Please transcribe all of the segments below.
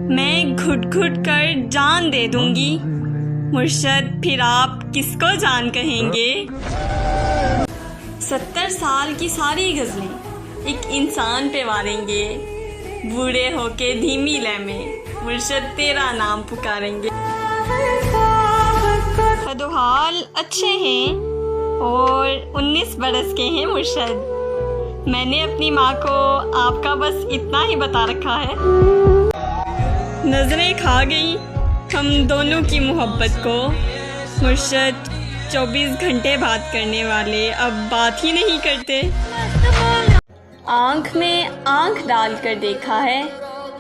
میں گھٹ گھٹ کر جان دے دوں گی، مرشد پھر آپ کس کو جان کہیں گے؟ 70 سال کی ساری غزلیں ایک انسان پہ واریں گے، بوڑھے ہو کے دھیمی لے میں مرشد تیرا نام پکاریں گے۔ حد و حال اچھے ہیں اور 19 برس کے ہیں مرشد، میں نے اپنی ماں کو آپ کا بس اتنا ہی بتا رکھا ہے۔ نظریں کھا گئی ہم دونوں کی محبت کو، مرشد 24 گھنٹے بات کرنے والے اب بات ہی نہیں کرتے۔ آنکھ میں آنکھ ڈال کر دیکھا ہے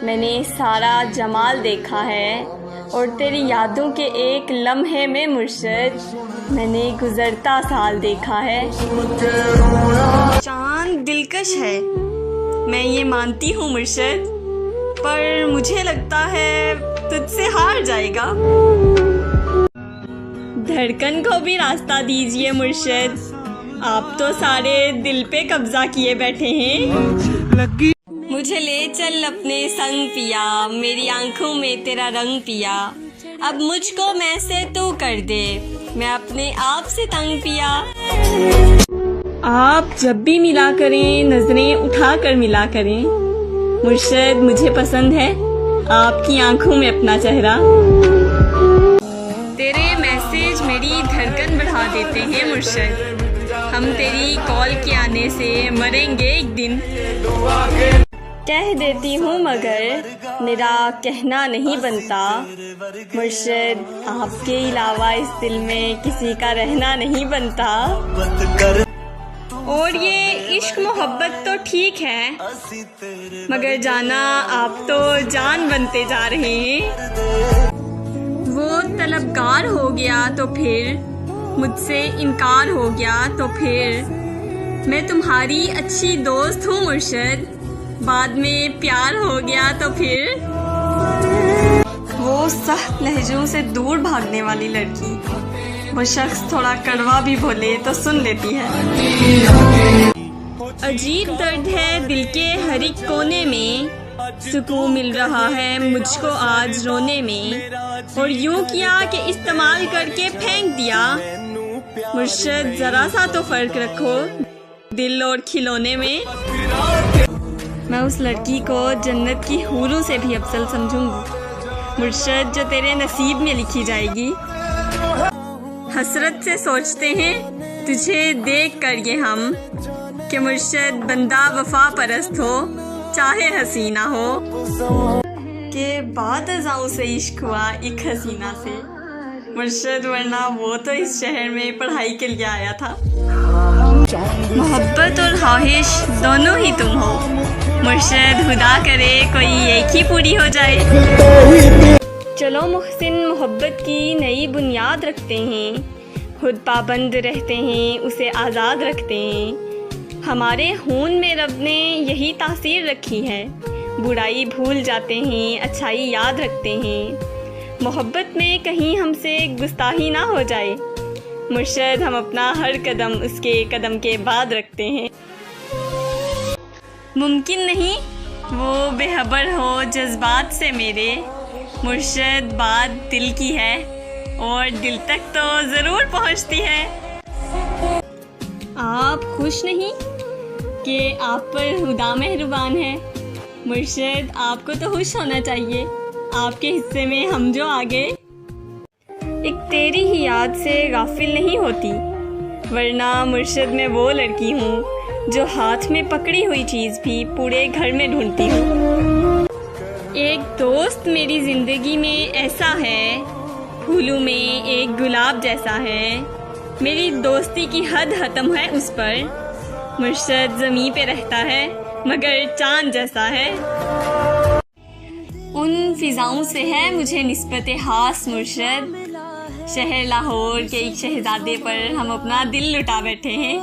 میں نے سارا جمال دیکھا ہے، اور تیری یادوں کے ایک لمحے میں مرشد میں نے گزرتا سال دیکھا ہے۔ چاند دلکش ہے میں یہ مانتی ہوں مرشد، پر مجھے لگتا ہے تجھ سے ہار جائے گا۔ دھڑکن کو بھی راستہ دیجئے مرشد، آپ تو سارے دل پہ قبضہ کیے بیٹھے ہیں۔ مجھے لے چل اپنے سنگ پیا، میری آنکھوں میں تیرا رنگ پیا، اب مجھ کو میں سے تو کر دے، میں اپنے آپ سے تنگ پیا۔ آپ جب بھی ملا کریں نظریں اٹھا کر ملا کریں، مرشد مجھے پسند ہے آپ کی آنکھوں میں اپنا چہرہ۔ تیرے میسج میری دھڑکن بڑھا دیتے ہیں مرشد، ہم تیری کال کے آنے سے مریں گے ایک دن۔ کہہ دیتی ہوں مگر میرا کہنا نہیں بنتا، مرشد آپ کے علاوہ اس دل میں کسی کا رہنا نہیں بنتا۔ اور یہ عشق محبت تو ٹھیک ہے، مگر جانا آپ تو جان بنتے جا رہے ہیں۔ وہ طلبگار ہو گیا تو پھر مجھ سے انکار ہو گیا تو پھر میں تمہاری اچھی دوست ہوں مرشد، بعد میں پیار ہو گیا تو پھر۔ وہ سخت لہجوں سے دور بھاگنے والی لڑکی، وہ شخص تھوڑا کڑوا بھی بولے تو سن لیتی ہے۔ عجیب درد ہے دل کے ہر ایک کونے میں، سکون مل رہا ہے مجھ کو آج رونے میں، اور یوں کیا کہ استعمال کر کے پھینک دیا، مرشد ذرا سا تو فرق رکھو دل اور کھلونے میں۔ میں اس لڑکی کو جنت کی حوروں سے بھی افضل سمجھوں گی مرشد، جو تیرے نصیب میں لکھی جائے گی۔ حسرت سے سوچتے ہیں تجھے دیکھ کر یہ ہم، کہ مرشد بندہ وفا پرست ہو چاہے حسینہ ہو، کہ بعد ازاں سے عشق ہوا ایک حسینہ سے، مرشد ورنہ وہ تو اس شہر میں پڑھائی کے لیے آیا تھا۔ محبت اور خواہش دونوں ہی تم ہو مرشد، خدا کرے کوئی ایک ہی پوری ہو جائے۔ چلو محسن محبت کی نئی بنیاد رکھتے ہیں، خود پابند رہتے ہیں اسے آزاد رکھتے ہیں، ہمارے خون میں رب نے یہی تاثیر رکھی ہے، برائی بھول جاتے ہیں اچھائی یاد رکھتے ہیں، محبت میں کہیں ہم سے گستاخی نہ ہو جائے، مرشد ہم اپنا ہر قدم اس کے قدم کے بعد رکھتے ہیں۔ ممکن نہیں وہ بے خبر ہو جذبات سے میرے، مرشد بات دل کی ہے اور دل تک تو ضرور پہنچتی ہے۔ آپ خوش نہیں کہ آپ پر خدا مہربان ہے، مرشد آپ کو تو خوش ہونا چاہیے، آپ کے حصے میں ہم جو آگے۔ ایک تیری ہی یاد سے غافل نہیں ہوتی، ورنہ مرشد میں وہ لڑکی ہوں جو ہاتھ میں پکڑی ہوئی چیز بھی پورے گھر میں ڈھونڈتی ہوں۔ ایک دوست میری زندگی میں ایسا ہے، پھولوں میں ایک گلاب جیسا ہے، میری دوستی کی حد ختم ہے اس پر، مرشد زمین پہ رہتا ہے مگر چاند جیسا ہے۔ ان فضاؤں سے ہے مجھے نسبت خاص مرشد، شہر لاہور کے ایک شہزادے پر ہم اپنا دل لٹا بیٹھے ہیں۔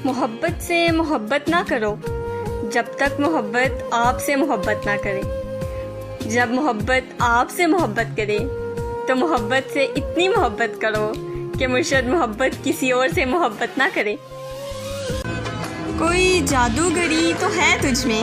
محبت سے محبت نہ کرو جب تک محبت آپ سے محبت نہ کرے، جب محبت آپ سے محبت کرے تو محبت سے اتنی محبت کرو کہ مرشد محبت کسی اور سے محبت نہ کرے۔ کوئی جادوگری تو ہے تجھ میں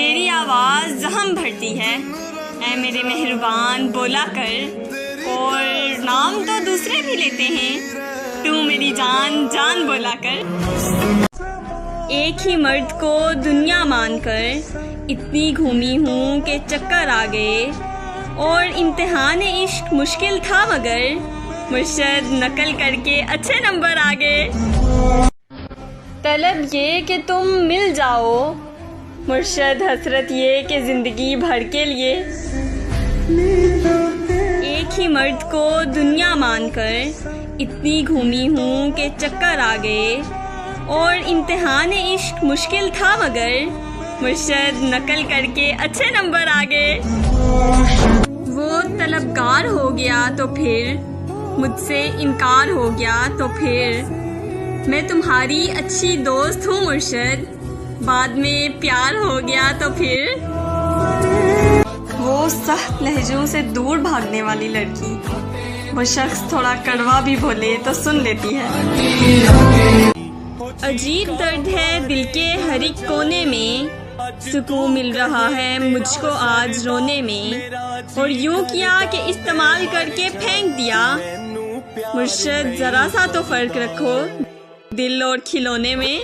تیری آواز زخم بھرتی ہے، اے میرے مہربان بولا کر، اور نام تو دوسرے بھی لیتے ہیں، تو میری جان جان بولا کر۔ ایک ہی مرد کو دنیا مان کر اتنی گھومی ہوں کہ چکر آ گئے، اور امتحان عشق مشکل تھا مگر مرشد نقل کر کے اچھے نمبر آ گئے۔ طلب یہ کہ تم مل جاؤ، مرشد حسرت یہ کہ زندگی بھر کے لیے۔ ایک ہی مرد کو دنیا مان کر اتنی گھومی ہوں کہ چکر آ گئے، اور امتحان عشق مشکل تھا مگر مرشد نقل کر کے اچھے نمبر آ گئے۔ وہ طلبگار ہو گیا تو پھر مجھ سے انکار ہو گیا تو پھر میں تمہاری اچھی دوست ہوں مرشد، بعد میں پیار ہو گیا تو پھر۔ وہ سخت لہجوں سے دور بھاگنے والی لڑکی، وہ شخص تھوڑا کڑوا بھی بولے تو سن لیتی ہے۔ عجیب درد ہے دل کے ہر ایک کونے میں، سکون مل رہا ہے مجھ کو آج رونے میں، اور یوں کیا کہ استعمال کر کے پھینک دیا۔ مرشد ذرا سا تو فرق رکھو دل اور کھلونے میں۔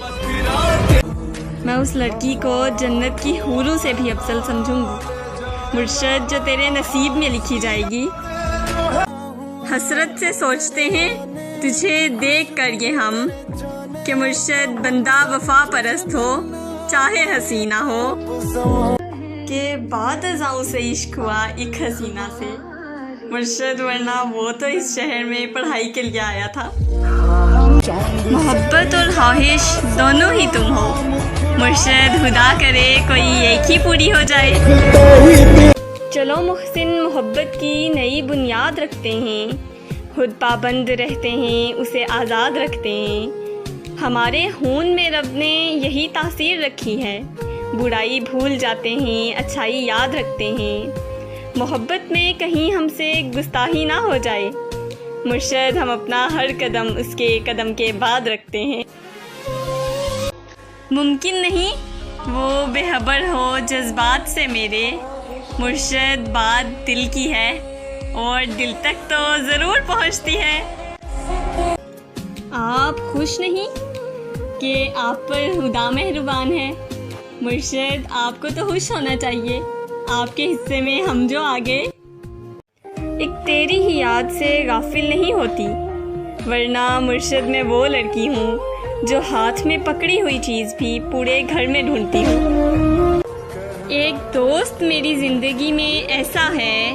میں اس لڑکی کو جنت کی حوروں سے بھی افضل سمجھوں گی مرشد، جو تیرے نصیب میں لکھی جائے گی۔ حسرت سے سوچتے ہیں تجھے دیکھ کر یہ ہم، کہ مرشد بندہ وفا پرست ہو چاہے حسینہ ہو، کہ بعد ازاں سے عشق ہوا ایک حسینہ سے، مرشد ورنہ وہ تو اس شہر میں پڑھائی کے لیے آیا تھا۔ محبت اور خواہش دونوں ہی تم ہو مرشد، خدا کرے کوئی ایک ہی پوری ہو جائے۔ چلو محسن محبت کی نئی بنیاد رکھتے ہیں، خود پابند رہتے ہیں اسے آزاد رکھتے ہیں، ہمارے خون میں رب نے یہی تاثیر رکھی ہے، برائی بھول جاتے ہیں اچھائی یاد رکھتے ہیں، محبت میں کہیں ہم سے گستاخی نہ ہو جائے مرشد، ہم اپنا ہر قدم اس کے قدم کے بعد رکھتے ہیں۔ ممکن نہیں وہ بے خبر ہو جذبات سے میرے، مرشد بات دل کی ہے اور دل تک تو ضرور پہنچتی ہے۔ آپ خوش نہیں کہ آپ پر خدا مہربان ہے، مرشد آپ کو تو خوش ہونا چاہیے، آپ کے حصے میں ہم جو آگے۔ ایک تیری ہی یاد سے غافل نہیں ہوتی، ورنہ مرشد میں وہ لڑکی ہوں جو ہاتھ میں پکڑی ہوئی چیز بھی پورے گھر میں ڈھونڈتی ہوں۔ ایک دوست میری زندگی میں ایسا ہے،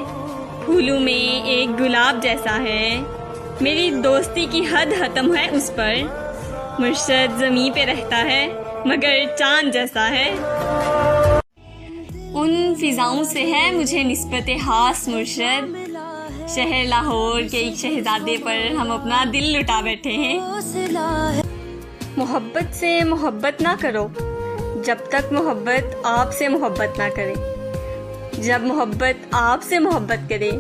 پھولوں میں ایک گلاب جیسا ہے، میری دوستی کی حد ختم ہے اس پر، مرشد زمین پہ رہتا ہے مگر چاند جیسا ہے۔ ان فضاؤں سے ہے مجھے نسبت خاص مرشد، شہر لاہور کے ایک شہزادے پر ہم اپنا دل لٹا بیٹھے ہیں۔ محبت سے محبت نہ کرو جب تک محبت آپ سے محبت نہ کرے، جب محبت آپ سے محبت کرے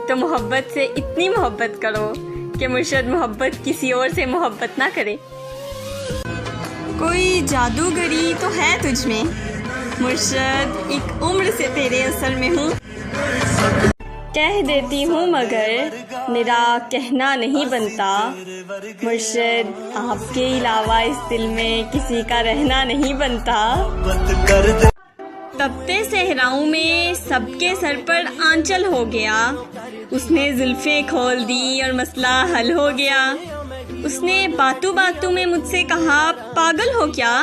تو محبت سے اتنی محبت کرو کہ مرشد محبت کسی اور سے محبت نہ کرے۔ کوئی جادوگری تو ہے تجھ میں مرشد، ایک عمر سے تیرے اثر میں ہوں، کہہ دیتی ہوں مگر میرا کہنا نہیں بنتا، مرشد آپ کے علاوہ اس دل میں کسی کا رہنا نہیں بنتا۔ تپتے صحراؤں میں سب کے سر پر آنچل ہو گیا، اس نے زلفیں کھول دی اور مسئلہ حل ہو گیا، اس نے باتوں باتوں میں مجھ سے کہا پاگل ہو کیا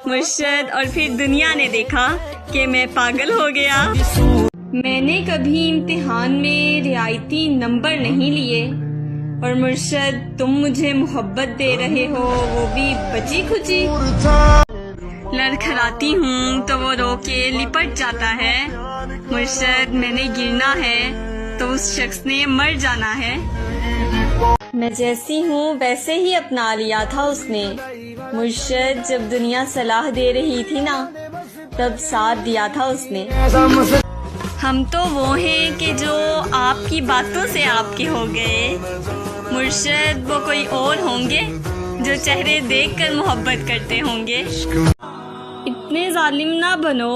مرشد، اور پھر دنیا نے دیکھا کہ میں پاگل ہو گیا۔ میں نے کبھی امتحان میں رعایتی نمبر نہیں لیے، اور مرشد تم مجھے محبت دے رہے ہو وہ بھی بچی کھچی، لڑکھڑاتی ہوں تو وہ رو کے لپٹ جاتا ہے، مرشد میں نے گرنا ہے تو اس شخص نے مر جانا ہے، میں جیسی ہوں ویسے ہی اپنا لیا تھا اس نے، مرشد جب دنیا صلاح دے رہی تھی نا تب ساتھ دیا تھا اس نے۔ ہم تو وہ ہیں کہ جو آپ کی باتوں سے آپ کے ہو گئے، مرشد وہ کوئی اور ہوں گے جو چہرے دیکھ کر محبت کرتے ہوں گے۔ اتنے ظالم نہ بنو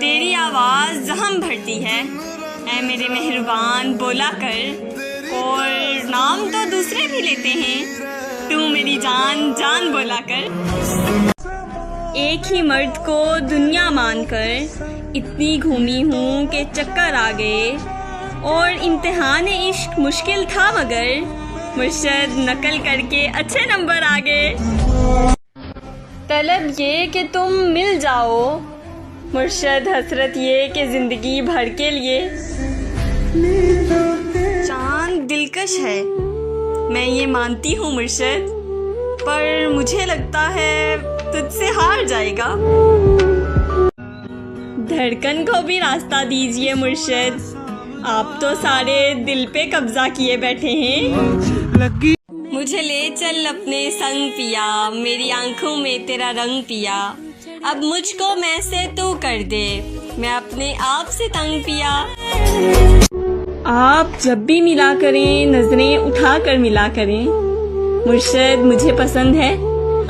تیری آواز زخم بھرتی ہے، اے میرے مہربان بولا کر، اور نام تو دوسرے بھی لیتے ہیں، تو میری جان جان بولا کر۔ ایک ہی مرد کو دنیا مان کر اتنی گھومی ہوں کہ چکر آ گئے، اور امتحان عشق مشکل تھا مگر مرشد نقل کر کے اچھے نمبر آ گئے۔ طلب یہ کہ تم مل جاؤ، مرشد حسرت یہ کہ زندگی بھر کے لیے۔ چاند دلکش ہے، میں یہ مانتی ہوں مرشد، پر مجھے لگتا ہے تجھ سے ہار جائے گا۔ دھڑکن کو بھی راستہ دیجئے مرشد، آپ تو سارے دل پہ قبضہ کیے بیٹھے ہیں۔ مجھے لے چل اپنے سنگ پیا، میری آنکھوں میں تیرا رنگ پیا، اب مجھ کو میں سے تو کر دے، میں اپنے آپ سے تنگ پیا۔ آپ جب بھی ملا کریں نظریں اٹھا کر ملا کریں، مرشد مجھے پسند ہے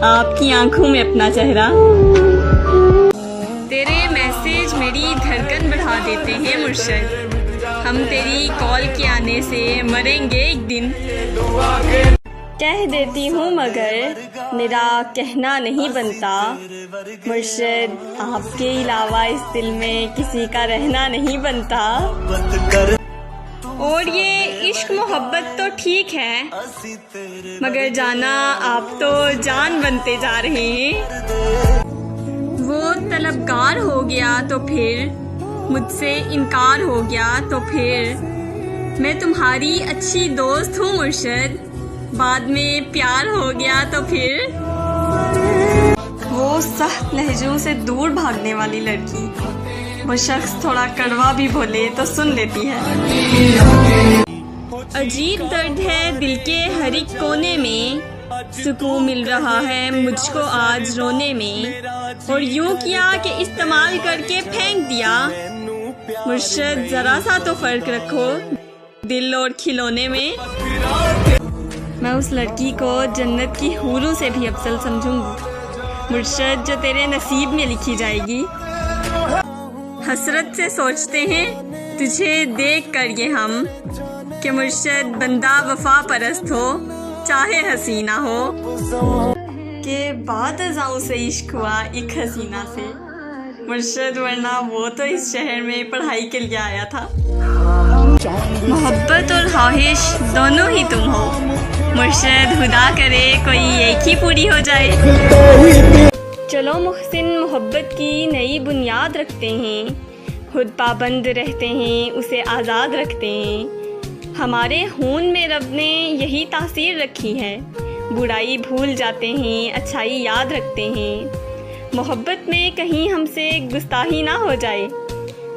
آپ کی آنکھوں میں اپنا چہرہ۔ تیرے میسج میری دھڑکن بڑھا دیتے ہیں مرشد، ہم تیری کال کے آنے سے مریں گے ایک دن۔ کہہ دیتی ہوں مگر میرا کہنا نہیں بنتا، مرشد آپ کے علاوہ اس دل میں کسی کا رہنا نہیں بنتا۔ اور یہ عشق محبت تو ٹھیک ہے، مگر جانا آپ تو جان بنتے جا رہے ہیں۔ وہ طلبگار ہو گیا تو پھر مجھ سے انکار ہو گیا تو پھر میں تمہاری اچھی دوست ہوں مرشد، بعد میں پیار ہو گیا تو پھر۔ وہ سخت لہجوں سے دور بھاگنے والی لڑکی، وہ شخص تھوڑا کڑوا بھی بولے تو سن لیتی ہے۔ عجیب درد ہے دل کے ہر ایک کونے میں، سکون مل رہا ہے مجھ کو آج رونے میں، اور یوں کیا کہ استعمال کر کے پھینک دیا۔ مرشد ذرا سا تو فرق رکھو دل اور کھلونے میں۔ میں اس لڑکی کو جنت کی حوروں سے بھی افضل سمجھوں گی مرشد، جو تیرے نصیب میں لکھی جائے گی۔ حسرت سے سوچتے ہیں تجھے دیکھ کر یہ ہم، کہ مرشد بندہ وفا پرست ہو چاہے حسینہ ہو، کہ بعد ازاں سے عشق ہوا ایک حسینہ سے، مرشد ورنہ وہ تو اس شہر میں پڑھائی کے لیے آیا تھا۔ محبت اور خواہش دونوں ہی تم ہو مرشد، خدا کرے کوئی ایک ہی پوری ہو جائے۔ چلو محسن محبت کی نئی بنیاد رکھتے ہیں، خود پابند رہتے ہیں اسے آزاد رکھتے ہیں، ہمارے خون میں رب نے یہی تاثیر رکھی ہے، برائی بھول جاتے ہیں اچھائی یاد رکھتے ہیں، محبت میں کہیں ہم سے گستاخی نہ ہو جائے،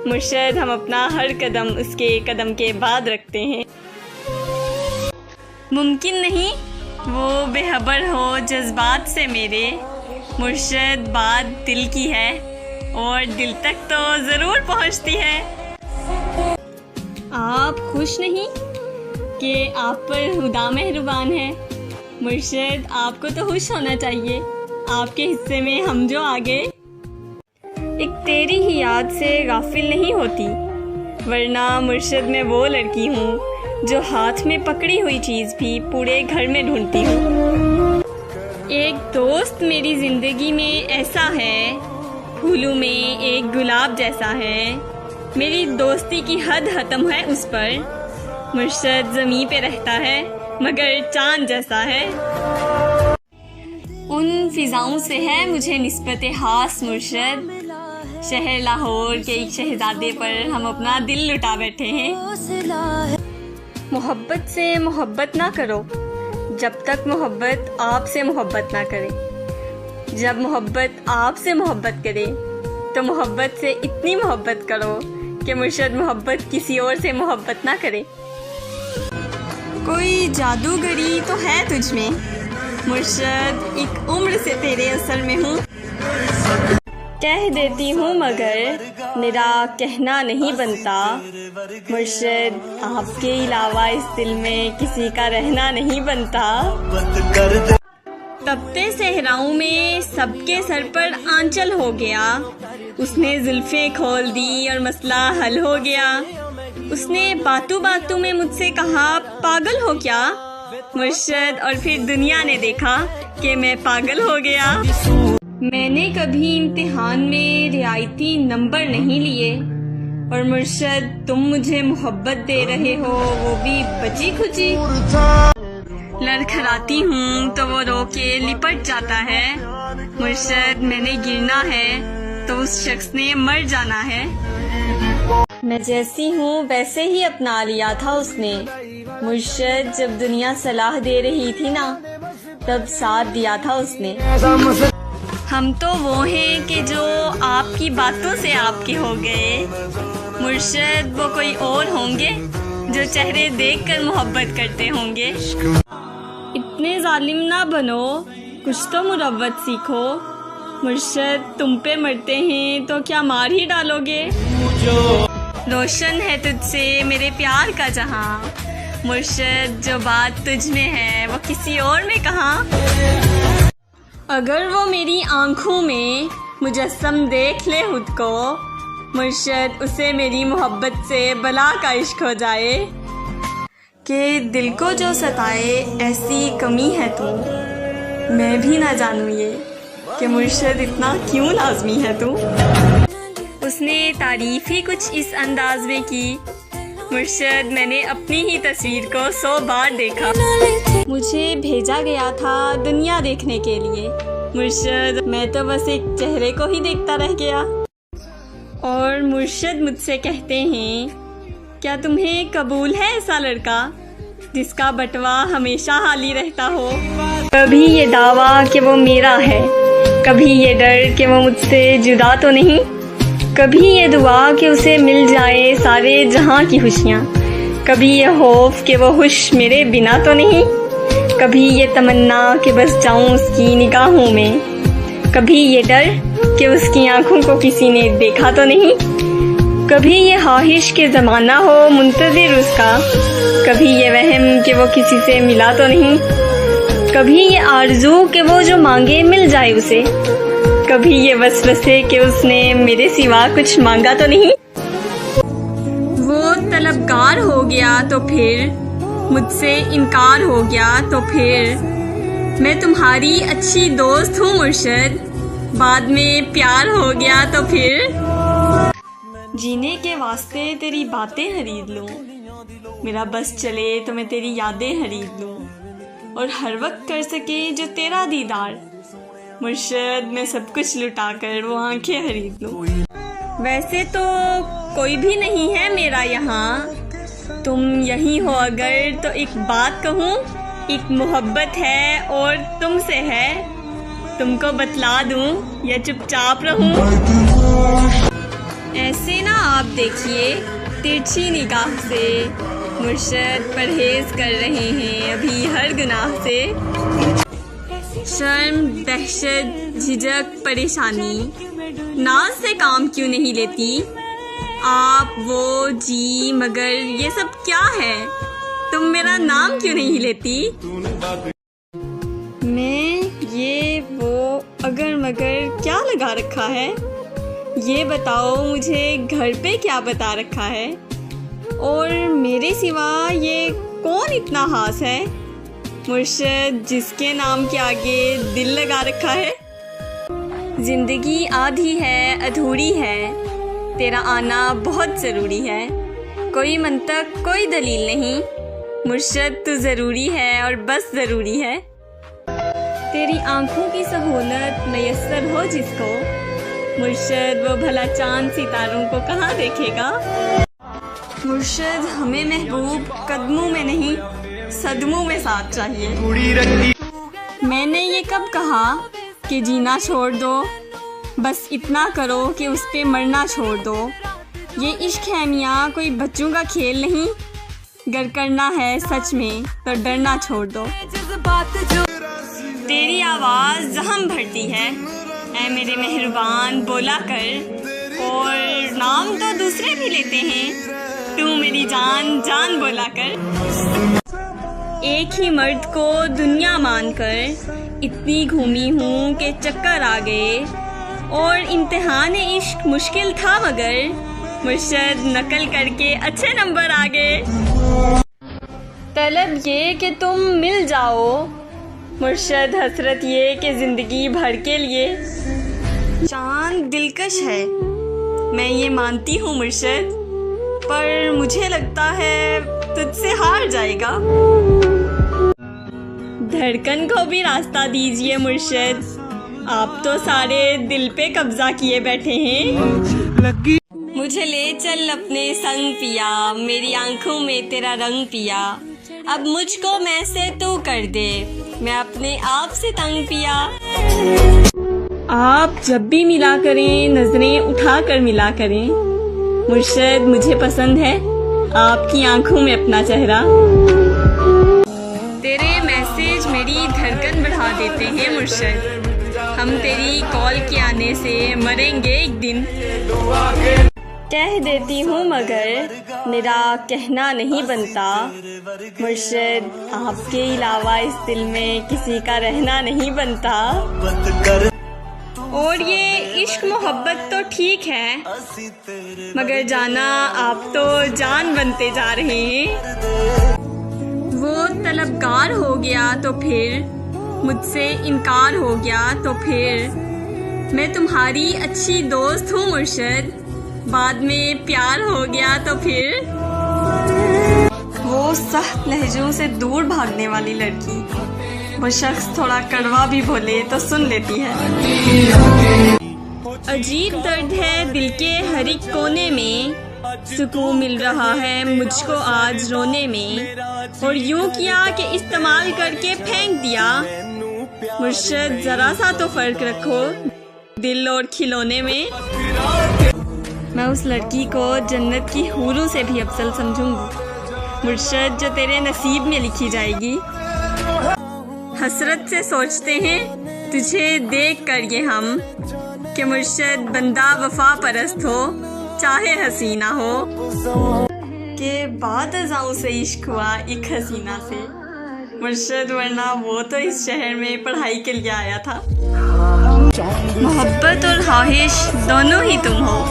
مرشد ہم اپنا ہر قدم اس کے قدم کے بعد رکھتے ہیں۔ ممکن نہیں وہ بے خبر ہو جذبات سے میرے، مرشد بات دل کی ہے اور دل تک تو ضرور پہنچتی ہے۔ آپ خوش نہیں کہ آپ پر خدا مہربان ہے، مرشد آپ کو تو خوش ہونا چاہیے، آپ کے حصے میں ہم جو آگے۔ ایک تیری ہی یاد سے غافل نہیں ہوتی، ورنہ مرشد میں وہ لڑکی ہوں جو ہاتھ میں پکڑی ہوئی چیز بھی پورے گھر میں ڈھونڈتی ہوں۔ ایک دوست میری زندگی میں ایسا ہے، پھولوں میں ایک گلاب جیسا ہے، میری دوستی کی حد ختم ہے اس پر، مرشد زمین پہ رہتا ہے مگر چاند جیسا ہے۔ ان فضاؤں سے ہے مجھے نسبت خاص مرشد، شہر لاہور کے ایک شہزادے پر ہم اپنا دل لٹا بیٹھے ہیں۔ محبت سے محبت نہ کرو جب تک محبت آپ سے محبت نہ کرے، جب محبت آپ سے محبت کرے تو محبت سے اتنی محبت کرو کہ مرشد محبت کسی اور سے محبت نہ کرے۔ کوئی جادوگری تو ہے تجھ میں مرشد، ایک عمر سے تیرے اثر میں ہوں، کہہ دیتی ہوں مگر میرا کہنا نہیں بنتا، مرشد آپ کے علاوہ اس دل میں کسی کا رہنا نہیں بنتا۔ تپتے صحراؤں میں سب کے سر پر آنچل ہو گیا، اس نے زلفیں کھول دی اور مسئلہ حل ہو گیا۔ اس نے باتوں باتوں میں مجھ سے کہا پاگل ہو کیا مرشد، اور پھر دنیا نے دیکھا کہ میں پاگل ہو گیا۔ میں نے کبھی امتحان میں رعایتی نمبر نہیں لیے، اور مرشد تم مجھے محبت دے رہے ہو، وہ بھی بچی کھچی۔ لڑکھڑاتی ہوں تو وہ رو کے لپٹ جاتا ہے، مرشد میں نے گرنا ہے تو اس شخص نے مر جانا ہے۔ میں جیسی ہوں ویسے ہی اپنا لیا تھا اس نے، مرشد جب دنیا صلاح دے رہی تھی نا تب ساتھ دیا تھا اس نے۔ ہم تو وہ ہیں کہ جو آپ کی باتوں سے آپ کے ہو گئے، مرشد وہ کوئی اور ہوں گے جو چہرے دیکھ کر محبت کرتے ہوں گے۔ اتنے ظالم نہ بنو، کچھ تو مروت سیکھو، مرشد تم پہ مرتے ہیں تو کیا مار ہی ڈالو گے؟ روشن ہے تجھ سے میرے پیار کا جہاں، مرشد جو بات تجھ میں ہے وہ کسی اور میں کہاں؟ اگر وہ میری آنکھوں میں مجسم دیکھ لے خود کو، مرشد اسے میری محبت سے بلا کا عشق ہو جائے۔ کہ دل کو جو ستائے ایسی کمی ہے تو میں بھی نہ جانوں یہ کہ مرشد اتنا کیوں لازمی ہے تو۔ اس نے تعریف ہی کچھ اس انداز میں کی، مرشد میں نے اپنی ہی تصویر کو 100 بار دیکھا۔ مجھے بھیجا گیا تھا دنیا دیکھنے کے لیے، مرشد میں تو بس ایک چہرے کو ہی دیکھتا رہ گیا۔ اور مرشد مجھ سے کہتے ہیں کیا تمہیں قبول ہے ایسا لڑکا جس کا بٹوا ہمیشہ حالی رہتا ہو؟ کبھی یہ دعویٰ کہ وہ میرا ہے، کبھی یہ ڈر کہ وہ مجھ سے جدا تو نہیں، کبھی یہ دعا کہ اسے مل جائے سارے جہاں کی خوشیاں، کبھی یہ خوف کہ وہ خوش میرے بنا تو نہیں، کبھی یہ تمنا کہ بس جاؤں اس کی نگاہوں میں، کبھی یہ ڈر کہ اس کی آنکھوں کو کسی نے دیکھا تو نہیں، کبھی یہ خواہش کہ زمانہ ہو منتظر اس کا، کبھی یہ وہم کہ وہ کسی سے ملا تو نہیں، کبھی یہ آرزو کہ وہ جو مانگے مل جائے اسے، کبھی یہ وسوسے کہ اس نے میرے سوا کچھ مانگا تو نہیں۔ وہ طلبگار ہو گیا تو پھر مجھ سے انکار ہو گیا تو پھر میں تمہاری اچھی دوست ہوں مرشد، بعد میں پیار ہو گیا تو پھر جینے کے واسطے تیری باتیں خرید لوں، میرا بس چلے تو میں تیری یادیں خرید لوں، اور ہر وقت کر سکے جو تیرا دیدار، مرشد میں سب کچھ لٹا کر وہ آنکھیں خرید لوں۔ ویسے تو کوئی بھی نہیں ہے میرا یہاں، تم یہی ہو اگر تو ایک بات کہوں، ایک محبت ہے اور تم سے ہے، تم کو بتلا دوں یا چپ چاپ رہوں؟ ایسے نہ آپ دیکھیے ترچھی نگاہ سے، مرشد پرہیز کر رہے ہیں ابھی ہر گناہ سے۔ شرم، دہشت، جھجک، پریشانی، ناز سے کام کیوں نہیں لیتی آپ؟ وہ جی مگر یہ سب کیا ہے؟ تم میرا نام کیوں نہیں لیتی؟ میں یہ وہ اگر مگر کیا لگا رکھا ہے؟ یہ بتاؤ مجھے گھر پہ کیا بتا رکھا ہے؟ اور میرے سوا یہ کون اتنا خاص ہے مرشد جس کے نام کے آگے دل لگا رکھا ہے؟ زندگی آدھی ہے ادھوری ہے، تیرا آنا بہت ضروری ہے، کوئی منطق کوئی دلیل نہیں، مرشد تو ضروری ہے اور بس ضروری ہے۔ تیری آنکھوں کی سہولت میسر ہو جس کو، مرشد وہ بھلا چاند ستاروں کو کہاں دیکھے گا؟ مرشد ہمیں محبوب قدموں میں نہیں صدموں میں ساتھ چاہیے۔ میں نے یہ کب کہا کہ جینا چھوڑ دو، بس اتنا کرو کہ اس پہ مرنا چھوڑ دو۔ یہ عشق ہے میاں کوئی بچوں کا کھیل نہیں، گر کرنا ہے سچ میں تو ڈرنا چھوڑ دو۔ تیری آواز زخم بھرتی ہے اے میرے مہربان بولا کر، اور نام تو دوسرے بھی لیتے ہیں، تو میری جان جان بولا کر۔ ایک ہی مرد کو دنیا مان کر اتنی گھومی ہوں کہ چکر آ گئے، اور امتحان عشق مشکل تھا مگر مرشد نقل کر کے اچھے نمبر آ گئے۔ طلب یہ کہ تم مل جاؤ، مرشد حسرت یہ کہ زندگی بھر کے لیے۔ چاند دلکش ہے، میں یہ مانتی ہوں مرشد، پر مجھے لگتا ہے تجھ سے ہار جائے گا۔ دھڑکن کو بھی راستہ دیجئے مرشد، آپ تو سارے دل پہ قبضہ کیے بیٹھے ہیں۔ مجھے لے چل اپنے سنگ پیا، میری آنکھوں میں تیرا رنگ پیا، اب مجھ کو میں سے تو کر دے، میں اپنے آپ سے تنگ پیا۔ آپ جب بھی ملا کریں نظریں اٹھا کر ملا کریں، مرشد مجھے پسند ہے آپ کی آنکھوں میں اپنا چہرہ۔ تیرے میسج میری دھڑکن بڑھا دیتے ہیں مرشد، ہم تیری کال کے آنے سے مریں گے ایک دن۔ کہہ دیتی ہوں مگر میرا کہنا نہیں بنتا، مرشد آپ کے علاوہ اس دل میں کسی کا رہنا نہیں بنتا۔ اور یہ عشق محبت تو ٹھیک ہے، مگر جانا آپ تو جان بنتے جا رہے ہیں۔ وہ طلبگار ہو گیا تو پھر مجھ سے انکار ہو گیا تو پھر میں تمہاری اچھی دوست ہوں مرشد، بعد میں پیار ہو گیا تو پھر۔ وہ سخت لہجوں سے دور بھاگنے والی لڑکی، وہ شخص تھوڑا کڑوا بھی بولے تو سن لیتی ہے۔ عجیب درد ہے دل کے ہر ایک کونے میں، سکون مل رہا ہے مجھ کو آج رونے میں، اور یوں کیا کہ استعمال کر کے پھینک دیا۔ مرشد ذرا سا تو فرق رکھو دل اور کھلونے میں۔ میں اس لڑکی کو جنت کی حوروں سے بھی افضل سمجھوں گی مرشد، جو تیرے نصیب میں لکھی جائے گی۔ حسرت سے سوچتے ہیں تجھے دیکھ کر یہ ہم، کہ مرشد بندہ وفا پرست ہو چاہے حسینہ ہو، کہ بعد ازاں سے عشق ہوا ایک حسینہ سے، مرشد ورنہ وہ تو اس شہر میں پڑھائی کے لیے آیا تھا۔ محبت اور خواہش دونوں ہی تم ہو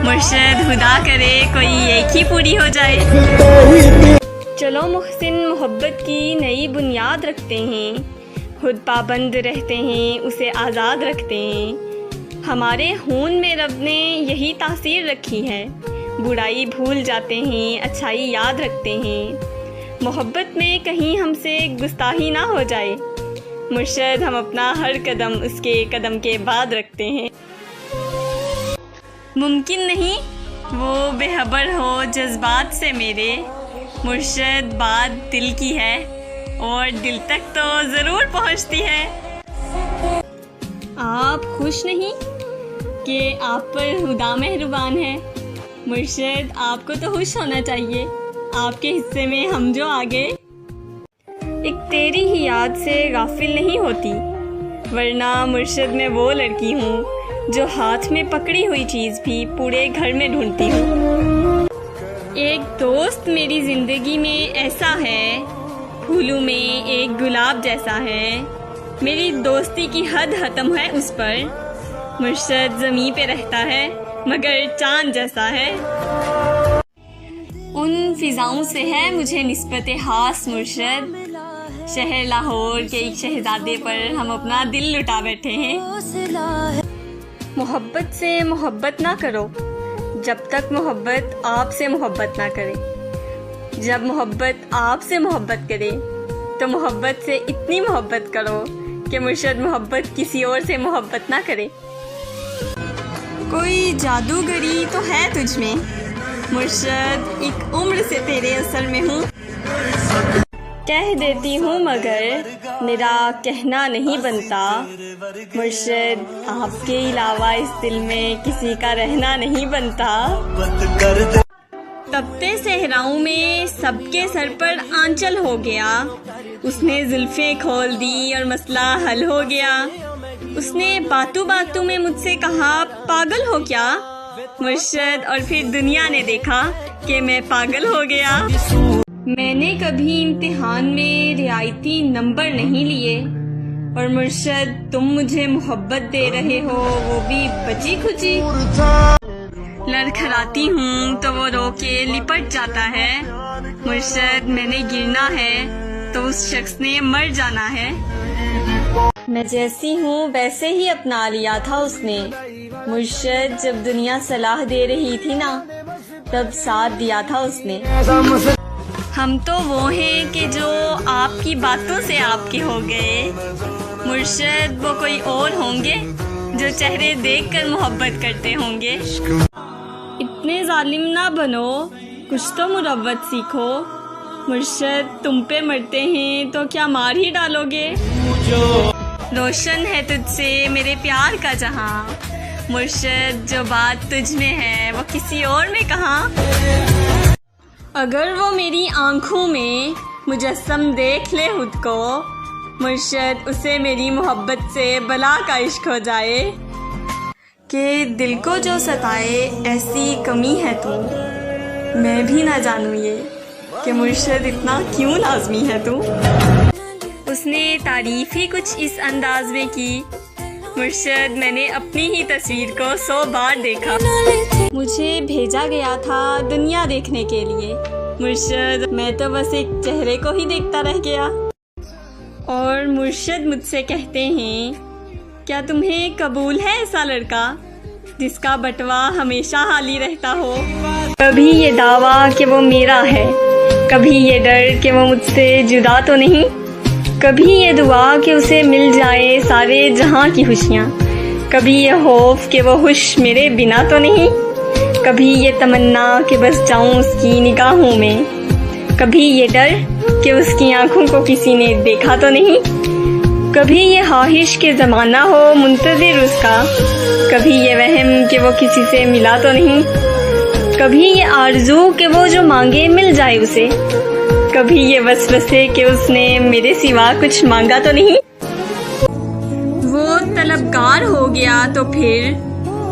مرشد، خدا کرے کوئی ایک ہی پوری ہو جائے۔ چلو محسن محبت کی نئی بنیاد رکھتے ہیں، خود پابند رہتے ہیں اسے آزاد رکھتے ہیں، ہمارے خون میں رب نے یہی تاثیر رکھی ہے، برائی بھول جاتے ہیں اچھائی یاد رکھتے ہیں، محبت میں کہیں ہم سے گستاخی نہ ہو جائے، مرشد ہم اپنا ہر قدم اس کے قدم کے بعد رکھتے ہیں۔ ممکن نہیں وہ بے خبر ہو جذبات سے میرے، مرشد بات دل کی ہے اور دل تک تو ضرور پہنچتی ہے۔ آپ خوش نہیں کہ آپ پر خدا مہربان ہے، مرشد آپ کو تو خوش ہونا چاہیے، آپ کے حصے میں ہم جو آگے۔ ایک تیری ہی یاد سے غافل نہیں ہوتی، ورنہ مرشد میں وہ لڑکی ہوں جو ہاتھ میں پکڑی ہوئی چیز بھی پورے گھر میں ڈھونڈتی ہوں۔ ایک دوست میری زندگی میں ایسا ہے، پھولوں میں ایک گلاب جیسا ہے، میری دوستی کی حد ختم ہے اس پر، مرشد زمین پہ رہتا ہے مگر چاند جیسا ہے۔ ان فضاؤں سے ہے مجھے نسبت خاص مرشد، شہر لاہور کے ایک شہزادے پر ہم اپنا دل لٹا بیٹھے ہیں۔ محبت سے محبت نہ کرو جب تک محبت آپ سے محبت نہ کرے، جب محبت آپ سے محبت کرے تو محبت سے اتنی محبت کرو کہ مرشد محبت کسی اور سے محبت نہ کرے۔ کوئی جادوگری تو ہے تجھ میں مرشد، ایک عمر سے تیرے اثر میں ہوں، کہہ دیتی ہوں مگر میرا کہنا نہیں بنتا، مرشد آپ کے علاوہ اس دل میں کسی کا رہنا نہیں بنتا۔ تپتے صحراؤں میں سب کے سر پر آنچل ہو گیا، اس نے زلفیں کھول دی اور مسئلہ حل ہو گیا، اس نے باتوں باتوں میں مجھ سے کہا پاگل ہو کیا، مرشد اور پھر دنیا نے دیکھا کہ میں پاگل ہو گیا۔ میں نے کبھی امتحان میں رعایتی نمبر نہیں لیے، اور مرشد تم مجھے محبت دے رہے ہو، وہ بھی بچی کھچی۔ لڑکھڑاتی ہوں تو وہ رو کے لپٹ جاتا ہے۔ مرشد میں نے گرنا ہے تو اس شخص نے مر جانا ہے۔ میں جیسی ہوں ویسے ہی اپنا لیا تھا اس نے۔ مرشد جب دنیا صلاح دے رہی تھی نا، تب ساتھ دیا تھا اس نے۔ ہم تو وہ ہیں کہ جو آپ کی باتوں سے آپ کے ہو گئے، مرشد وہ کوئی اور ہوں گے جو چہرے دیکھ کر محبت کرتے ہوں گے۔ اتنے ظالم نہ بنو، کچھ تو مروت سیکھو۔ مرشد تم پہ مرتے ہیں تو کیا مار ہی ڈالو گے؟ روشن ہے تجھ سے میرے پیار کا جہاں، مرشد جو بات تجھ میں ہے وہ کسی اور میں کہاں؟ اگر وہ میری آنکھوں میں مجسم دیکھ لے خود کو، مرشد اسے میری محبت سے بلا کا عشق ہو جائے۔ کہ دل کو جو ستائے ایسی کمی ہے تو میں بھی نہ جانوں یہ کہ مرشد اتنا کیوں لازمی ہے تو۔ اس نے تعریف ہی کچھ اس انداز میں کی، مرشد میں نے اپنی ہی تصویر کو 100 بار دیکھا۔ مجھے بھیجا گیا تھا دنیا دیکھنے کے لیے، مرشد میں تو بس ایک چہرے کو ہی دیکھتا رہ گیا۔ اور مرشد مجھ سے کہتے ہیں، کیا تمہیں قبول ہے ایسا لڑکا جس کا بٹوا ہمیشہ حالی رہتا ہو؟ کبھی یہ دعویٰ کہ وہ میرا ہے، کبھی یہ ڈر کہ وہ مجھ سے جدا تو نہیں، کبھی یہ دعا کہ اسے مل جائے سارے جہاں کی خوشیاں، کبھی یہ خوف کہ وہ خوش میرے بنا تو نہیں، کبھی یہ تمنا کہ بس جاؤں اس کی نگاہوں میں، کبھی یہ ڈر کہ اس کی آنکھوں کو کسی نے دیکھا تو نہیں، کبھی یہ خواہش کہ زمانہ ہو منتظر اس کا، کبھی یہ وہم کہ وہ کسی سے ملا تو نہیں، کبھی یہ آرزو کہ وہ جو مانگے مل جائے اسے، کبھی یہ وسوسے کہ اس نے میرے سوا کچھ مانگا تو نہیں۔ وہ طلبگار ہو گیا تو پھر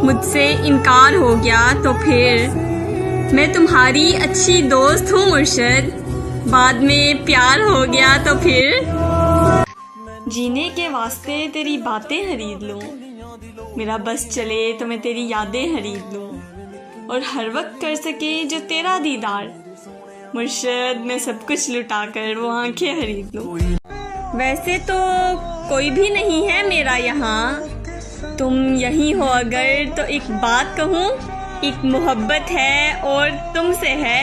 مجھ سے انکار ہو گیا تو پھر میں تمہاری اچھی دوست ہوں مرشد، بعد میں پیار ہو گیا تو پھر جینے کے واسطے تیری باتیں خرید لوں، میرا بس چلے تو میں تیری یادیں خرید لوں، اور ہر وقت کر سکے جو تیرا دیدار، مرشد میں سب کچھ لٹا کر وہ آنکھیں خرید لوں۔ ویسے تو کوئی بھی نہیں ہے میرا یہاں، تم یہی ہو اگر تو ایک بات کہوں، ایک محبت ہے اور تم سے ہے،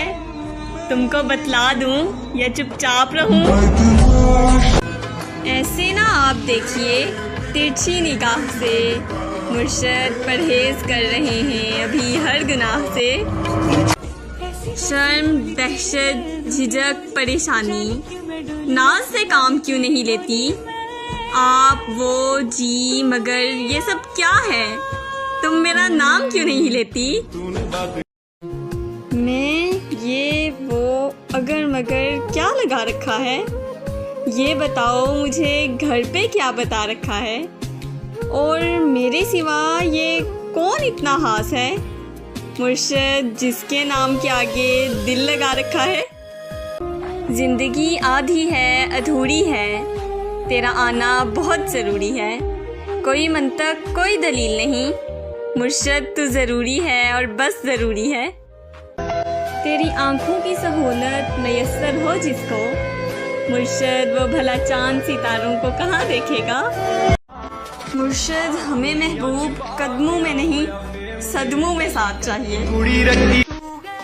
تم کو بتلا دوں یا چپ چاپ رہوں؟ ایسے نہ آپ دیکھیے ترچھی نگاہ سے، مرشد پرہیز کر رہے ہیں ابھی ہر گناہ سے۔ شرم، دہشت، جھجک، پریشانی، ناز سے کام کیوں نہیں لیتی آپ؟ وہ جی مگر یہ سب کیا ہے؟ تم میرا نام کیوں نہیں لیتی؟ میں یہ وہ اگر مگر کیا لگا رکھا ہے؟ یہ بتاؤ مجھے گھر پہ کیا بتا رکھا ہے؟ اور میرے سوا یہ کون اتنا خاص ہے مرشد جس کے نام کے آگے دل لگا رکھا ہے؟ زندگی آدھی ہے ادھوری ہے، تیرا آنا بہت ضروری ہے، کوئی منطق کوئی دلیل نہیں، مرشد تو ضروری ہے اور بس ضروری ہے۔ تیری آنکھوں کی سہولت میسر ہو جس کو، مرشد وہ بھلا چاند ستاروں کو کہاں دیکھے گا؟ مرشد ہمیں محبوب قدموں میں نہیں صدموں میں ساتھ چاہیے۔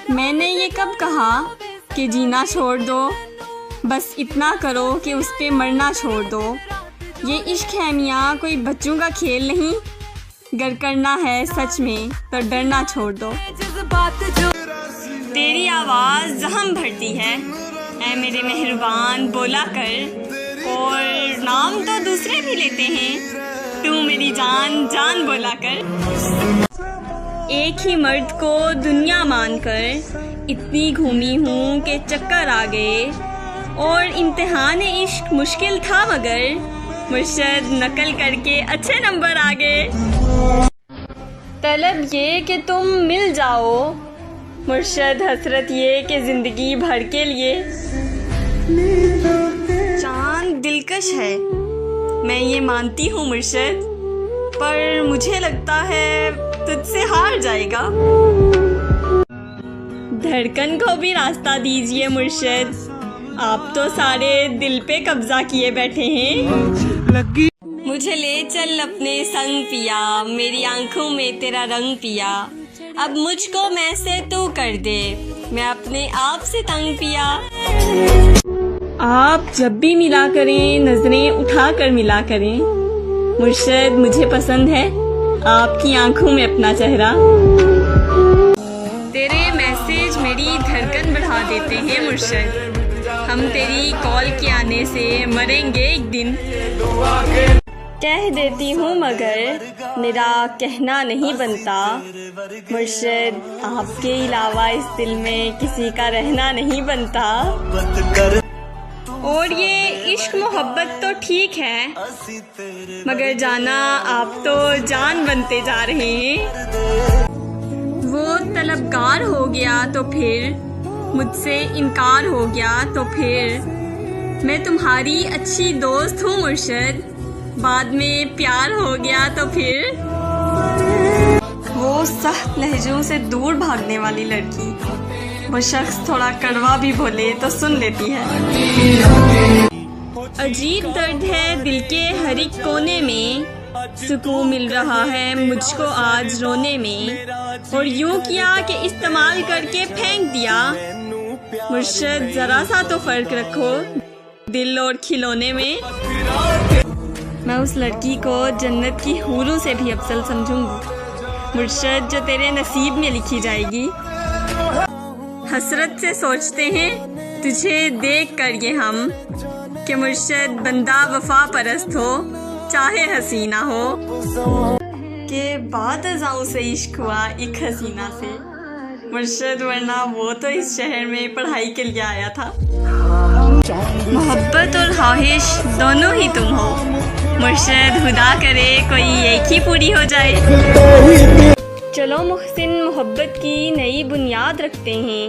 میں نے یہ کب کہا کہ جینا چھوڑ دو، بس اتنا کرو کہ اس پہ مرنا چھوڑ دو۔ یہ عشق ہے میاں کوئی بچوں کا کھیل نہیں، گر کرنا ہے سچ میں تو ڈرنا چھوڑ دو۔ تیری آواز زخم بھرتی ہے اے میرے مہربان بولا کر، اور نام تو دوسرے بھی لیتے ہیں، تو میری جان جان بولا کر۔ ایک ہی مرد کو دنیا مان کر اتنی گھومی ہوں کہ چکر آ گئے، اور امتحان عشق مشکل تھا مگر مرشد نقل کر کے اچھے نمبر آ گئے۔ طلب یہ کہ تم مل جاؤ، مرشد حسرت یہ کہ زندگی بھر کے لیے۔ چاند دلکش ہے میں یہ مانتی ہوں مرشد، پر مجھے لگتا ہے تجھ سے ہار جائے گا۔ دھڑکن کو بھی راستہ دیجئے مرشد، آپ تو سارے دل پہ قبضہ کیے بیٹھے ہیں۔ مجھے لے چل اپنے سنگ پیا، میری آنکھوں میں تیرا رنگ پیا، اب مجھ کو میں سے تو کر دے، میں اپنے آپ سے تنگ پیا۔ آپ جب بھی ملا کریں نظریں اٹھا کر ملا کریں، مرشد مجھے پسند ہے آپ کی آنکھوں میں اپنا چہرہ۔ تیرے میسج میری دھڑکن بڑھا دیتے ہیں مرشد، ہم تیری کال کے آنے سے مریں گے ایک دن۔ کہہ دیتی ہوں مگر میرا کہنا نہیں بنتا، مرشد آپ کے علاوہ اس دل میں کسی کا رہنا نہیں بنتا۔ اور یہ عشق محبت تو ٹھیک ہے، مگر جانا آپ تو جان بنتے جا رہے ہیں۔ وہ طلبگار ہو گیا تو پھر مجھ سے انکار ہو گیا تو پھر میں تمہاری اچھی دوست ہوں مرشد، بعد میں پیار ہو گیا تو پھر۔ وہ سخت لہجوں سے دور بھاگنے والی لڑکی، وہ شخص تھوڑا کڑوا بھی بولے تو سن لیتی ہے۔ عجیب درد ہے دل کے ہر ایک کونے میں، سکون مل رہا ہے مجھ کو آج رونے میں، اور یوں کیا کہ استعمال کر کے پھینک دیا۔ مرشد ذرا سا تو فرق رکھو دل اور کھلونے میں۔ میں اس لڑکی کو جنت کی حوروں سے بھی افضل سمجھوں گی مرشد، جو تیرے نصیب میں لکھی جائے گی۔ حسرت سے سوچتے ہیں تجھے دیکھ کر یہ ہم، کہ مرشد بندہ وفا پرست ہو چاہے حسینہ ہو، کہ بعد ازاں سے عشق ہوا ایک حسینہ سے، مرشد ورنہ وہ تو اس شہر میں پڑھائی کے لیے آیا تھا۔ محبت اور خواہش دونوں ہی تم ہو مرشد، خدا کرے کوئی ایک ہی پوری ہو جائے۔ چلو محسن محبت کی نئی بنیاد رکھتے ہیں،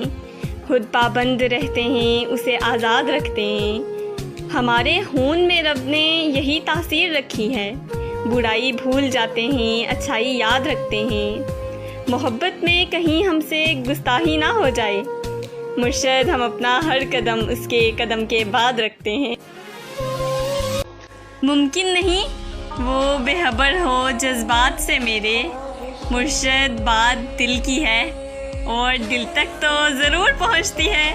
خود پابند رہتے ہیں اسے آزاد رکھتے ہیں، ہمارے خون میں رب نے یہی تاثیر رکھی ہے، برائی بھول جاتے ہیں اچھائی یاد رکھتے ہیں، محبت میں کہیں ہم سے گستاخی نہ ہو جائے، مرشد ہم اپنا ہر قدم اس کے قدم کے بعد رکھتے ہیں۔ ممکن نہیں وہ بے خبر ہو جذبات سے میرے، مرشد بات دل کی ہے اور دل تک تو ضرور پہنچتی ہے۔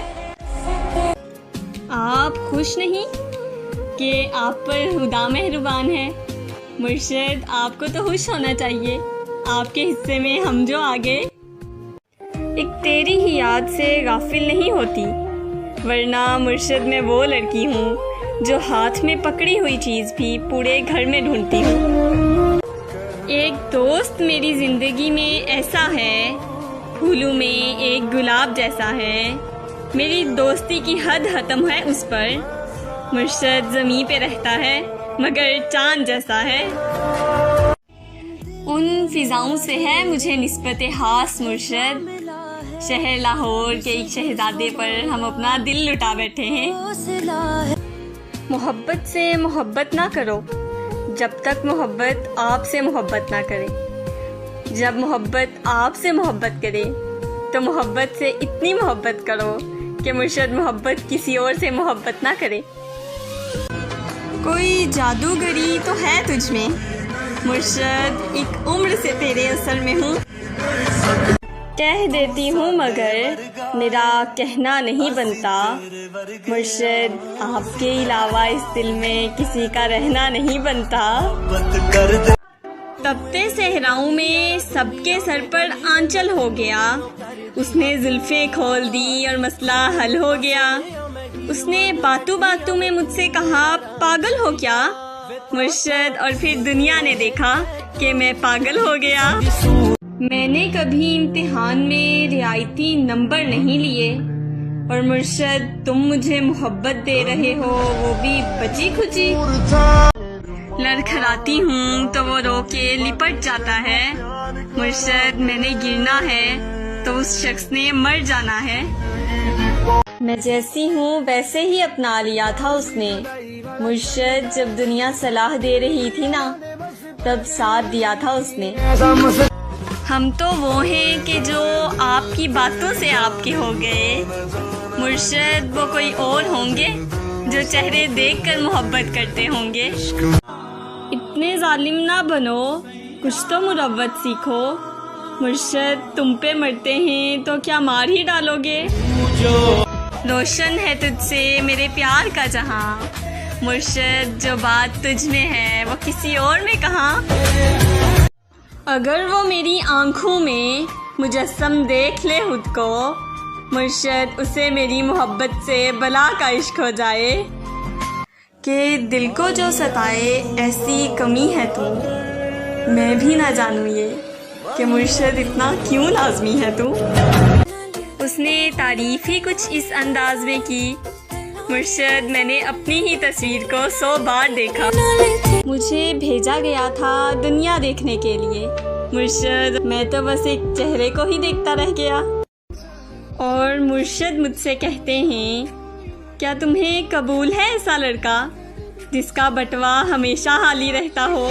آپ خوش نہیں کہ آپ پر خدا مہربان ہے، مرشد آپ کو تو خوش ہونا چاہیے، آپ کے حصے میں ہم جو آگے۔ ایک تیری ہی یاد سے غافل نہیں ہوتی، ورنہ مرشد میں وہ لڑکی ہوں جو ہاتھ میں پکڑی ہوئی چیز بھی پورے گھر میں ڈھونڈتی ہوں۔ ایک دوست میری زندگی میں ایسا ہے، پھولوں میں ایک گلاب جیسا ہے، میری دوستی کی حد ختم ہے اس پر، مرشد زمین پہ رہتا ہے مگر چاند جیسا ہے۔ ان فضاؤں سے ہے مجھے نسبت خاص مرشد، شہر لاہور کے ایک شہزادے پر ہم اپنا دل لٹا بیٹھے ہیں۔ محبت سے محبت نہ کرو جب تک محبت آپ سے محبت نہ کرے، جب محبت آپ سے محبت کرے تو محبت سے اتنی محبت کرو کہ مرشد محبت کسی اور سے محبت نہ کرے۔ کوئی جادوگری تو ہے تجھ میں مرشد، ایک عمر سے تیرے اثر میں ہوں، کہہ دیتی ہوں مگر میرا کہنا نہیں بنتا، مرشد آپ کے علاوہ اس دل میں کسی کا رہنا نہیں بنتا۔ تپتے صحراؤں میں سب کے سر پر آنچل ہو گیا، اس نے زلفیں کھول دی اور مسئلہ حل ہو گیا، اس نے باتوں باتوں میں مجھ سے کہا پاگل ہو کیا، مرشد اور پھر دنیا نے دیکھا کہ میں پاگل ہو گیا۔ میں نے کبھی امتحان میں رعایتی نمبر نہیں لیے، اور مرشد تم مجھے محبت دے رہے ہو وہ بھی بچی کھچی، لڑکھڑاتی ہوں تو وہ رو کے لپٹ جاتا ہے، مرشد میں نے گرنا ہے تو اس شخص نے مر جانا ہے۔ میں جیسی ہوں ویسے ہی اپنا لیا تھا اس نے. مرشد جب دنیا صلاح دے رہی تھی نا تب ساتھ دیا تھا اس نے. ہم تو وہ ہیں کہ جو آپ کی باتوں سے آپ کے ہو گئے. مرشد وہ کوئی اور ہوں گے جو چہرے دیکھ کر محبت کرتے ہوں گے. اتنے ظالم نہ بنو, کچھ تو مروت سیکھو. مرشد تم پہ مرتے ہیں تو کیا مار ہی ڈالو گے. روشن ہے تجھ سے میرے پیار کا جہاں. مرشد جو بات تجھ میں ہے وہ کسی اور میں کہاں. اگر وہ میری آنکھوں میں مجسم دیکھ لے خود کو, مرشد اسے میری محبت سے بلا کا عشق ہو جائے. کہ دل کو جو ستائے ایسی کمی ہے تو میں بھی نہ جانوں یہ کہ مرشد اتنا کیوں لازمی ہے تو. اس نے تعریف ہی کچھ اس انداز میں کی. مرشد میں نے اپنی ہی تصویر کو 100 بار دیکھا. مجھے بھیجا گیا تھا دنیا دیکھنے کے لیے. مرشد میں تو بس ایک چہرے کو ہی دیکھتا رہ گیا. اور مرشد مجھ سے کہتے ہیں کیا تمہیں قبول ہے ایسا لڑکا جس کا بٹوا ہمیشہ خالی رہتا ہو.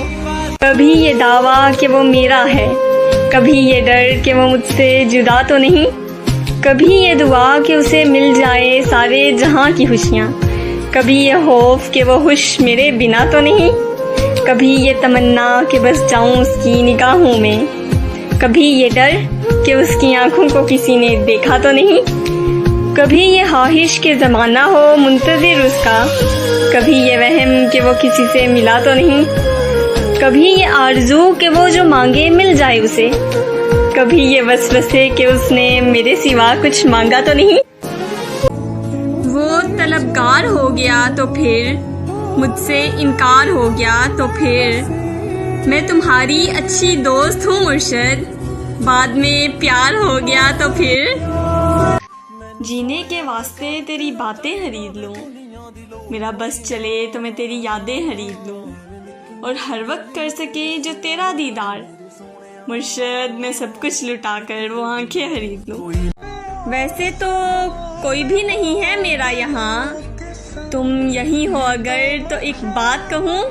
کبھی یہ دعویٰ کہ وہ میرا ہے, کبھی یہ ڈر کہ وہ مجھ سے جدا تو نہیں, کبھی یہ دعا کہ اسے مل جائے سارے جہاں کی خوشیاں, کبھی یہ خوف کہ وہ خوش میرے بنا تو نہیں, کبھی یہ تمنا کہ بس جاؤں اس کی نگاہوں میں, کبھی یہ ڈر کہ اس کی آنکھوں کو کسی نے دیکھا تو نہیں, کبھی یہ خواہش کہ زمانہ ہو منتظر اس کا, کبھی یہ وہم کہ وہ کسی سے ملا تو نہیں, کبھی یہ آرزو کہ وہ جو مانگے مل جائے اسے, کبھی یہ وسوسے کہ اس نے میرے سوا کچھ مانگا تو نہیں. وہ طلبگار ہو گیا تو پھر مجھ سے انکار ہو گیا تو پھر میں تمہاری اچھی دوست ہوں مرشد, بعد میں پیار ہو گیا تو پھر جینے کے واسطے تیری باتیں خرید لوں, میرا بس چلے تو میں تیری یادیں خرید لوں, اور ہر وقت کر سکے جو تیرا دیدار. مرشد میں سب کچھ لٹا کر وہ آنکھیں خرید لوں. ویسے تو کوئی بھی نہیں ہے میرا یہاں, تم یہی ہو اگر تو ایک بات کہوں,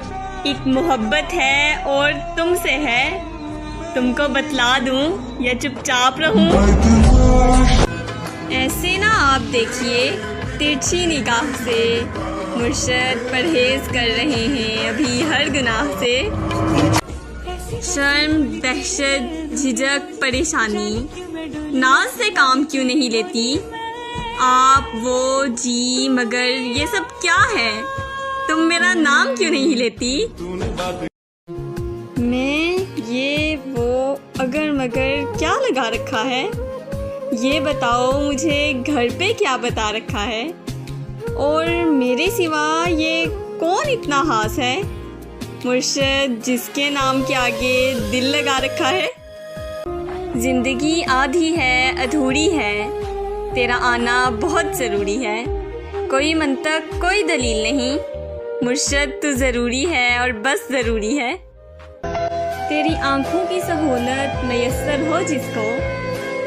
ایک محبت ہے اور تم سے ہے, تم کو بتلا دوں یا چپ چاپ رہوں. ایسے نہ آپ دیکھیے ترچھی نگاہ سے, مرشد پرہیز کر رہے ہیں ابھی ہر گناہ سے. شرم, دہشت, جھجک, پریشانی, ناز سے کام کیوں نہیں لیتی آپ, وہ جی مگر یہ سب کیا ہے, تم میرا نام کیوں نہیں لیتی. میں یہ وہ اگر مگر کیا لگا رکھا ہے, یہ بتاؤ مجھے گھر پہ کیا بتا رکھا ہے, اور میرے سوا یہ کون اتنا خاص ہے مرشد جس کے نام کے آگے دل لگا رکھا ہے. زندگی آدھی ہے ادھوری ہے, تیرا آنا بہت ضروری ہے, کوئی منطق کوئی دلیل نہیں, مرشد تو ضروری ہے اور بس ضروری ہے. تیری آنکھوں کی سہولت میسر ہو جس کو,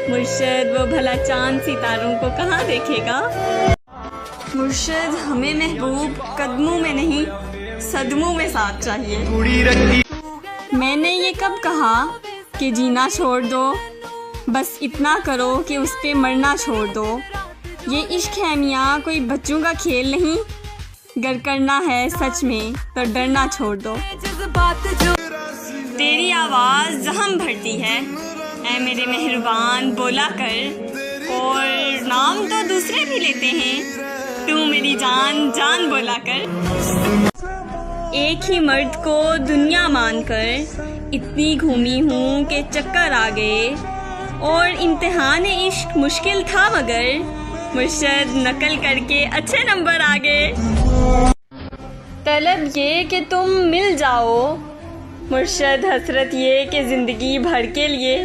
مرشد وہ بھلا چاند ستاروں کو کہاں دیکھے گا. مرشد ہمیں محبوب قدموں میں نہیں صدموں میں ساتھ چاہیے. میں نے یہ کب کہا کہ جینا چھوڑ دو, بس اتنا کرو کہ اس پہ مرنا چھوڑ دو. یہ عشق ہے میاں کوئی بچوں کا کھیل نہیں, گر کرنا ہے سچ میں تو ڈرنا چھوڑ دو. تیری آواز زخم بھرتی ہے اے میرے مہربان بولا کر, اور نام تو دوسرے بھی لیتے ہیں, تو میری جان جان بولا کر. ایک ہی مرد کو دنیا مان کر اتنی گھومی ہوں کہ چکر آ گئے, اور امتحان عشق مشکل تھا مگر مرشد نقل کر کے اچھے نمبر آ گئے. طلب یہ کہ تم مل جاؤ, مرشد حسرت یہ کہ زندگی بھر کے لیے